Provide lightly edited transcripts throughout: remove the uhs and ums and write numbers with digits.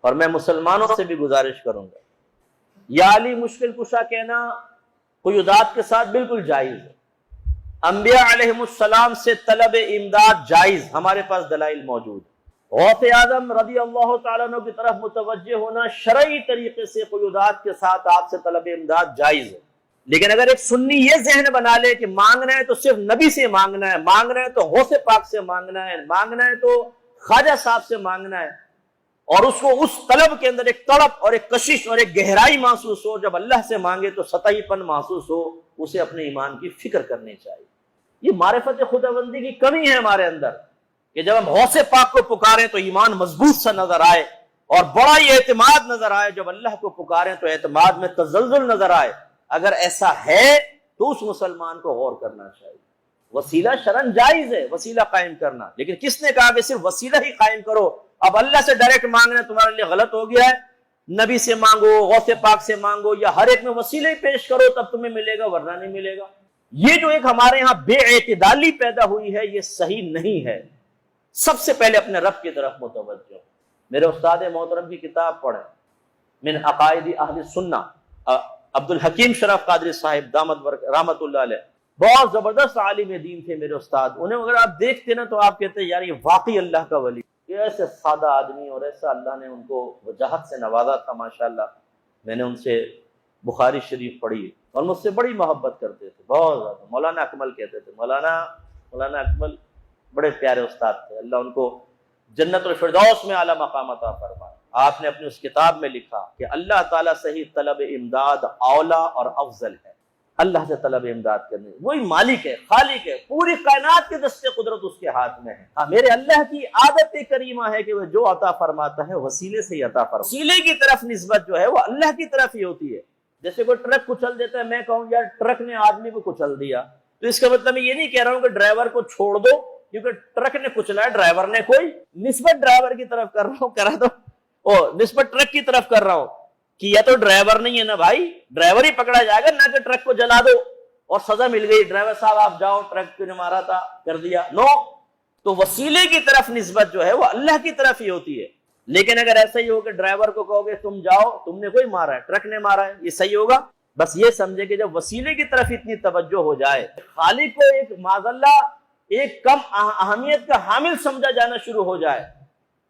اور میں مسلمانوں سے بھی گزارش کروں گا، یا علی مشکل کشا کہنا قیودات کے ساتھ بالکل جائز ہے، انبیاء علیہم السلام سے طلب امداد جائز، ہمارے پاس دلائل موجود ہے۔ غوث اعظم رضی اللہ تعالیٰ عنہ کی طرف متوجہ ہونا شرعی طریقے سے قیودات کے ساتھ آپ سے طلب امداد جائز ہے، لیکن اگر ایک سنی یہ ذہن بنا لے کہ مانگنا ہے تو صرف نبی سے مانگنا ہے، مانگنا ہے تو غوث پاک سے مانگنا ہے، مانگنا ہے تو خواجہ صاحب سے مانگنا ہے، اور اس کو اس طلب کے اندر ایک تڑپ اور ایک کشش اور ایک گہرائی محسوس ہو، جب اللہ سے مانگے تو سطحی پن محسوس ہو، اسے اپنے ایمان کی فکر کرنی چاہیے۔ یہ معرفت خداوندی کی کمی ہے ہمارے اندر کہ جب ہم غوث پاک کو پکاریں تو ایمان مضبوط سا نظر آئے اور بڑا ہی اعتماد نظر آئے، جب اللہ کو پکاریں تو اعتماد میں تزلزل نظر آئے۔ اگر ایسا ہے تو اس مسلمان کو غور کرنا چاہیے۔ وسیلہ شرعن جائز ہے وسیلہ قائم کرنا، لیکن کس نے کہا کہ صرف وسیلہ ہی قائم کرو؟ اب اللہ سے ڈائریکٹ مانگنا تمہارے لیے غلط ہو گیا ہے، نبی سے مانگو، غوث پاک سے مانگو، یا ہر ایک میں وسیلے ہی پیش کرو تب تمہیں ملے گا ورنہ نہیں ملے گا۔ یہ جو ایک ہمارے ہاں بے اعتدالی پیدا ہوئی ہے یہ صحیح نہیں ہے۔ سب سے پہلے اپنے رب کی طرف متوجہ۔ میرے استاد محترم کی کتاب پڑھیں، من عقائد اہل سنہ، عبد الحکیم شرف قادری صاحب دامت رحمت اللہ علیہ، بہت زبردست عالم دین تھے میرے استاد۔ انہیں اگر آپ دیکھتے نا تو آپ کہتے ہیں یار یہ واقعی اللہ کا ولی، یہ ایسے سادہ آدمی اور ایسا اللہ نے ان کو وجاہت سے نوازا تھا ماشاءاللہ۔ میں نے ان سے بخاری شریف پڑھی اور مجھ سے بڑی محبت کرتے تھے، بہت زیادہ۔ مولانا اکمل کہتے تھے، مولانا اکمل بڑے پیارے استاد تھے، اللہ ان کو جنت الفردوس میں اعلیٰ مقام عطا فرمائے۔ آپ نے اپنی اس کتاب میں لکھا کہ اللہ تعالیٰ سے ہی طلب امداد اولا اور افضل ہے، اللہ سے طلب امداد کرنے، وہی مالک ہے، خالق ہے، پوری کائنات کے دست قدرت اس کے ہاتھ میں ہے۔ ہاں میرے اللہ کی عادت کریمہ ہے کہ وہ جو عطا فرماتا ہے وسیلے سے ہی عطا فرماتا ہے، وسیلے کی طرف نسبت جو ہے وہ اللہ کی طرف ہی ہوتی ہے۔ جیسے کوئی ٹرک کچل دیتا ہے، میں کہوں یار ٹرک نے آدمی کو کچل دیا، تو اس کا مطلب میں یہ نہیں کہہ رہا ہوں کہ ڈرائیور کو چھوڑ دو کیونکہ ٹرک نے کچلا ہے، ڈرائیور نے کوئی نسبت ڈرائیور کی طرف کر رہا ہوں نسبت ٹرک کی طرف کر رہا ہوں کہ یا تو ڈرائیور نہیں ہے نا بھائی، ڈرائیور ہی پکڑا جائے گا، نہ کہ ٹرک کو جلا دو اور سزا مل گئی، ڈرائیور صاحب آپ جاؤ، ٹرک نے مارا تھا کر دیا، نو۔ تو وسیلے کی طرف نسبت جو ہے وہ اللہ کی طرف ہی ہوتی ہے۔ لیکن اگر ایسا ہی ہو کہ ڈرائیور کو کہو گے تم جاؤ، تم نے کوئی مارا ہے، ٹرک نے مارا ہے، یہ صحیح ہوگا؟ بس یہ سمجھے کہ جب وسیلے کی طرف اتنی توجہ ہو جائے، خالق کو ایک معذاللہ ایک کم اہمیت کا حامل سمجھا جانا شروع ہو جائے،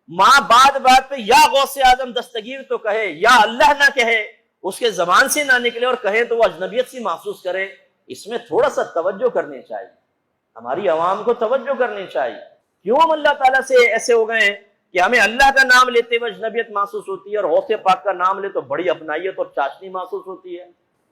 ماں بات پہ یا غوث اعظم دستگیر تو کہے یا اللہ نہ کہے، اس کے زبان سے نہ نکلے اور کہے تو وہ اجنبیت سی محسوس کرے، اس میں تھوڑا سا توجہ کرنی چاہیے، ہماری عوام کو توجہ کرنی چاہیے۔ کیوں ہم اللہ تعالیٰ سے ایسے ہو گئے ہیں کہ ہمیں اللہ کا نام لیتے ہوئے اجنبیت محسوس ہوتی ہے اور غوث پاک کا نام لے تو بڑی اپنائیت اور چاشنی محسوس ہوتی ہے؟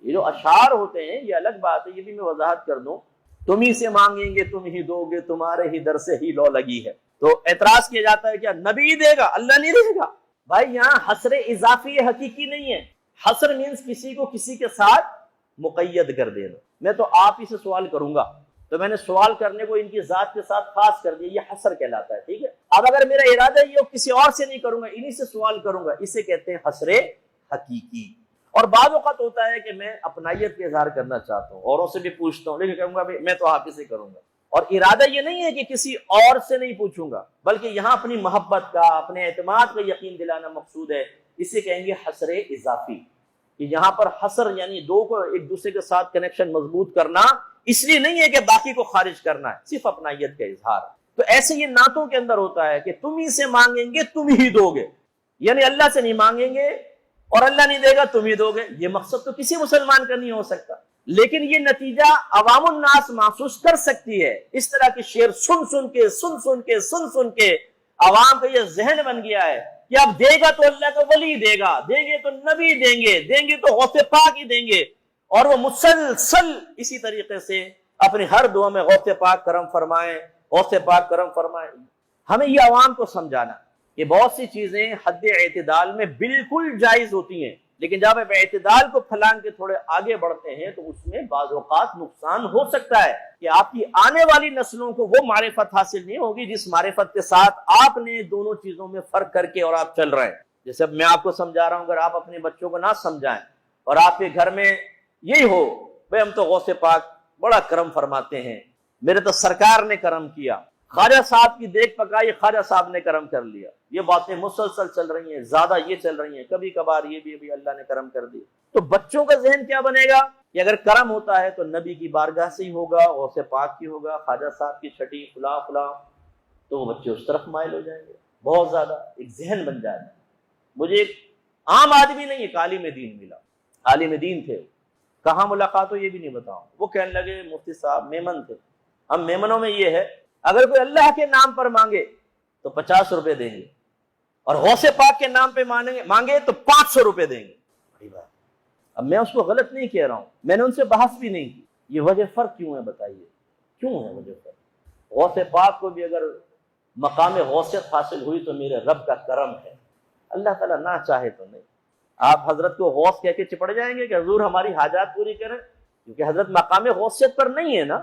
یہ جو اشعار ہوتے ہیں یہ الگ بات ہے، یہ بھی میں وضاحت کر دوں، تم ہی سے مانگیں گے تم ہی دو گے، تمہارے ہی در سے ہی لو لگی ہے، تو اعتراض کیا جاتا ہے کیا نبی دے گا اللہ نہیں دے گا؟ بھائی یہاں حصر اضافی حقیقی نہیں ہے، حصر مینس کسی کو کسی کے ساتھ مقید کر دینا۔ میں تو آپ ہی سے سوال کروں گا تو میں نے سوال کرنے کو ان کی ذات کے ساتھ خاص کر دیا، یہ حصر کہلاتا ہے، ٹھیک ہے؟ اب اگر میرا ارادہ یہ ہو کسی اور سے نہیں کروں گا، انہی سے سوال کروں گا، اسے کہتے ہیں حصر حقیقی۔ اور بعض اوقات ہوتا ہے کہ میں اپنائیت کا اظہار کرنا چاہتا ہوں، اوروں سے بھی پوچھتا ہوں، لیکن کہوں گا میں تو آپ ہی سے کروں گا، اور ارادہ یہ نہیں ہے کہ کسی اور سے نہیں پوچھوں گا، بلکہ یہاں اپنی محبت کا، اپنے اعتماد کا یقین دلانا مقصود ہے، اسے کہیں گے حصر اضافی، کہ یہاں پر حصر یعنی دو کو ایک دوسرے کے ساتھ کنیکشن مضبوط کرنا، اس لیے نہیں ہے کہ باقی کو خارج کرنا ہے، صرف اپنائیت کا اظہار۔ تو ایسے یہ نعتوں کے اندر ہوتا ہے کہ تم ہی سے مانگیں گے تم ہی دو گے، یعنی اللہ سے نہیں مانگیں گے اور اللہ نہیں دے گا تم ہی دو گے، یہ مقصد تو کسی مسلمان کا نہیں ہو سکتا، لیکن یہ نتیجہ عوام الناس محسوس کر سکتی ہے۔ اس طرح کے شعر سن کے عوام کا یہ ذہن بن گیا ہے کہ اب دے گا تو اللہ کا ولی دے گا، دیں گے تو نبی دیں گے تو غوث پاک ہی دیں گے، اور وہ مسلسل اسی طریقے سے اپنی ہر دعا میں غوث پاک کرم فرمائیں، غوث پاک کرم فرمائیں۔ ہمیں یہ عوام کو سمجھانا کہ بہت سی چیزیں حد اعتدال میں بالکل جائز ہوتی ہیں، لیکن جب آپ اعتدال کو پھلانگ کے تھوڑے آگے بڑھتے ہیں تو اس میں بعض اوقات نقصان ہو سکتا ہے کہ آپ کی آنے والی نسلوں کو وہ معرفت حاصل نہیں ہوگی جس معرفت کے ساتھ آپ نے دونوں چیزوں میں فرق کر کے اور آپ چل رہے ہیں۔ جیسے میں آپ کو سمجھا رہا ہوں، اگر آپ اپنے بچوں کو نہ سمجھائیں اور آپ کے گھر میں یہی ہو بھئی ہم تو غوث پاک بڑا کرم فرماتے ہیں، میرے تو سرکار نے کرم کیا، خواجہ صاحب کی دیکھ پکائی، خواجہ صاحب نے کرم کر لیا. یہ باتیں مسلسل چل رہی ہیں، زیادہ یہ چل رہی ہیں، کبھی کبھار یہ بھی اللہ نے کرم کر دیا. تو بچوں کا ذہن کیا بنے گا کہ اگر کرم ہوتا ہے تو نبی کی بارگاہ سے ہی ہوگا، غوث پاک کی ہوگا، خواجہ صاحب کی چھٹی فلاں فلاں، تو وہ بچے اس طرف مائل ہو جائیں گے. بہت زیادہ ایک ذہن بن جائے. مجھے ایک عام آدمی نہیں، ایک عالم دین ملا، عالم دین تھے. کہاں ملاقات ہو یہ بھی نہیں بتاؤں. وہ کہنے لگے مفتی صاحب میمن تھے. ہم میمنوں میں یہ ہے اگر کوئی اللہ کے نام پر مانگے تو 50 روپے دیں گے، اور غوث پاک کے نام پہ مانگے تو 500 روپے دیں گے. بڑی بات. اب میں اس کو غلط نہیں کہہ رہا ہوں، میں نے ان سے بحث بھی نہیں کی. یہ وجہ فرق کیوں ہے بتائیے، کیوں ہے وجہ فرق؟ غوث پاک کو بھی اگر مقام غوثیت حاصل ہوئی تو میرے رب کا کرم ہے. اللہ تعالیٰ نہ چاہے تو نہیں. آپ حضرت کو غوث کہہ کے چپڑ جائیں گے کہ حضور ہماری حاجات پوری کریں، کیونکہ حضرت مقام غوثیت پر نہیں ہے نا.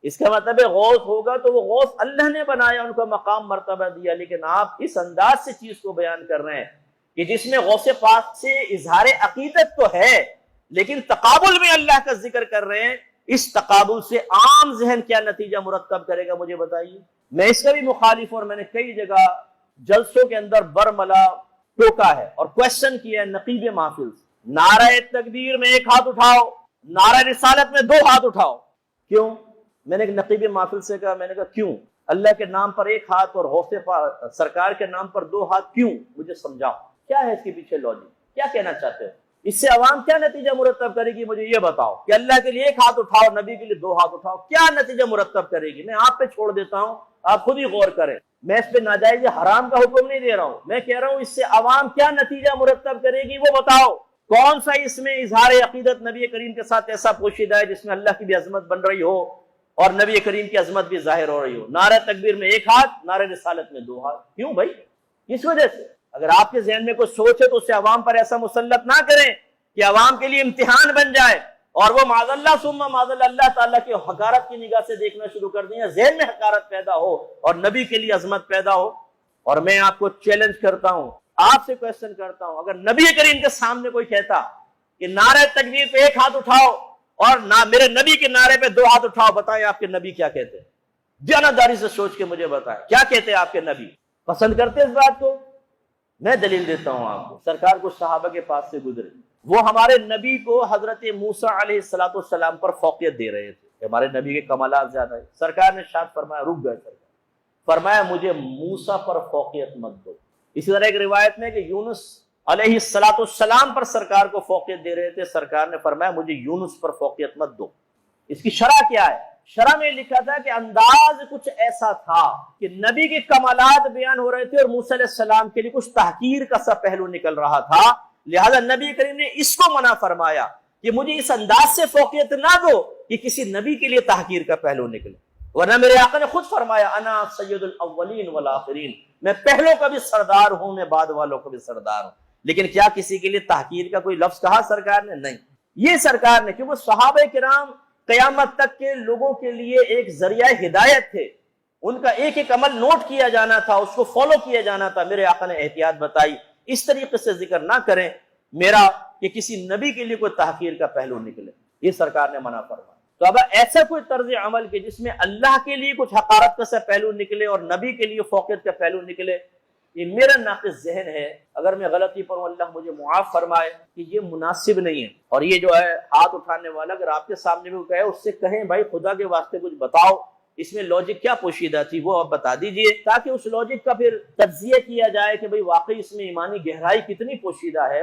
اس کا مطلب ہے غوث ہوگا تو وہ غوث اللہ نے بنایا، ان کا مقام مرتبہ دیا. لیکن آپ اس انداز سے چیز کو بیان کر رہے ہیں کہ جس میں غوث پاک سے اظہار عقیدت تو ہے لیکن تقابل میں اللہ کا ذکر کر رہے ہیں. اس تقابل سے عام ذہن کیا نتیجہ مرتب کرے گا مجھے بتائیے. میں اس کا بھی مخالف ہوں، اور میں نے کئی جگہ جلسوں کے اندر برملا ٹوکا ہے اور کوشچن کیا ہے نقیب محفل سے. نعرہ تکبیر میں ایک ہاتھ اٹھاؤ، نعرہ رسالت میں 2 ہاتھ اٹھاؤ. کیوں؟ میں نے ایک نقیب محفل سے کہا، میں نے کہا کیوں اللہ کے نام پر 1 ہاتھ اور غوث سرکار کے نام پر 2 ہاتھ کیوں؟ مجھے سمجھاؤ کیا ہے اس کے پیچھے لاجک، کیا کہنا چاہتے ہو؟ اس سے عوام کیا نتیجہ مرتب کرے گی؟ مجھے یہ بتاؤ کہ اللہ کے لیے 1 ہاتھ اٹھاؤ، نبی کے لیے 2 ہاتھ اٹھاؤ، کیا نتیجہ مرتب کرے گی؟ میں آپ پہ چھوڑ دیتا ہوں، آپ خود ہی غور کریں. میں اس پہ ناجائز حرام کا حکم نہیں دے رہا ہوں، میں کہہ رہا ہوں اس سے عوام کیا نتیجہ مرتب کرے گی وہ بتاؤ. کون سا اس میں اظہار عقیدت نبی کریم کے ساتھ ایسا پوشیدہ ہے جس میں اللہ کی بھی عظمت بن رہی ہو اور نبی کریم کی عظمت بھی ظاہر ہو رہی ہو؟ نعرہ تکبیر میں 1 ہاتھ، نعرہ رسالت میں 2 ہاتھ. کیوں بھائی؟ اس وجہ سے. اگر آپ کے ذہن میں کوئی سوچ ہے تو اسے عوام پر ایسا مسلط نہ کریں کہ عوام کے لیے امتحان بن جائے اور وہ معاذ اللہ ثم معاذ اللہ تعالیٰ کی حقارت کی نگاہ سے دیکھنا شروع کر دیں، ذہن میں حقارت پیدا ہو اور نبی کے لیے عظمت پیدا ہو. اور میں آپ کو چیلنج کرتا ہوں، آپ سے کویسچن کرتا ہوں، اگر نبی کریم کے سامنے کوئی کہتا کہ نعرہ تکبیر پہ 1 ہاتھ اٹھاؤ اور میرے نبی کے نعرے پہ 2 ہاتھ اٹھاؤ، بتائیں آپ کے نبی کیا کہتے ہیں؟ دیانتداری سے سوچ کے مجھے بتائیں کیا کہتے ہیں آپ کے نبی؟ پسند کرتے اس بات کو؟ میں دلیل دیتا ہوں آپ کو. سرکار کو صحابہ کے پاس سے گزرے، وہ ہمارے نبی کو حضرت موسیٰ علیہ السلام پر فوقیت دے رہے تھے، ہمارے نبی کے کمالات زیادہ ہیں. سرکار نے ارشاد فرمایا، رک گئے سرکار، فرمایا مجھے موسیٰ پر فوقیت مت دو. اسی طرح ایک روایت میں کہ یونس علیہ السلام پر سرکار کو فوقیت دے رہے تھے، سرکار نے فرمایا مجھے یونس پر فوقیت مت دو. اس کی شرح کیا ہے؟ شرح میں لکھا تھا کہ انداز کچھ ایسا تھا کہ نبی کے کمالات بیان ہو رہے تھے اور موسیٰ علیہ السلام کے لیے کچھ تحقیر کا سا پہلو نکل رہا تھا، لہذا نبی کریم نے اس کو منع فرمایا کہ مجھے اس انداز سے فوقیت نہ دو کہ کسی نبی کے لیے تحقیر کا پہلو نکلے. ورنہ میرے آقا نے خود فرمایا انا سید الاولین والآخرین، میں پہلوں کا بھی سردار ہوں، میں بعد والوں کا بھی سردار ہوں. لیکن کیا کسی کے لیے تحقیر کا کوئی لفظ کہا سرکار نے؟ نہیں. یہ سرکار نے، کیونکہ صحابہ کرام قیامت تک کے لوگوں کے لیے ایک ذریعہ ہدایت تھے، ان کا ایک ایک عمل نوٹ کیا جانا تھا، اس کو فالو کیا جانا تھا. میرے آقا نے احتیاط بتائی اس طریقے سے ذکر نہ کریں میرا کہ کسی نبی کے لیے کوئی تحقیر کا پہلو نکلے، یہ سرکار نے منع فرمایا. تو اب ایسا کوئی طرز عمل کہ جس میں اللہ کے لیے کچھ حقارت کا سا پہلو نکلے اور نبی کے لیے فوقیت کا پہلو نکلے، یہ میرا ناقص ذہن ہے. اگر میں غلطی پر ہوں اللہ مجھے معاف فرمائے کہ یہ مناسب نہیں ہے. اور یہ جو ہے ہاتھ اٹھانے والا اگر آپ کے سامنے بھی کہے، اس سے کہیں بھائی خدا کے واسطے کچھ بتاؤ، اس میں لاجک کیا پوشیدہ تھی وہ آپ بتا دیجئے، تاکہ اس لاجک کا پھر تجزیہ کیا جائے کہ بھئی واقعی اس میں ایمانی گہرائی کتنی پوشیدہ ہے.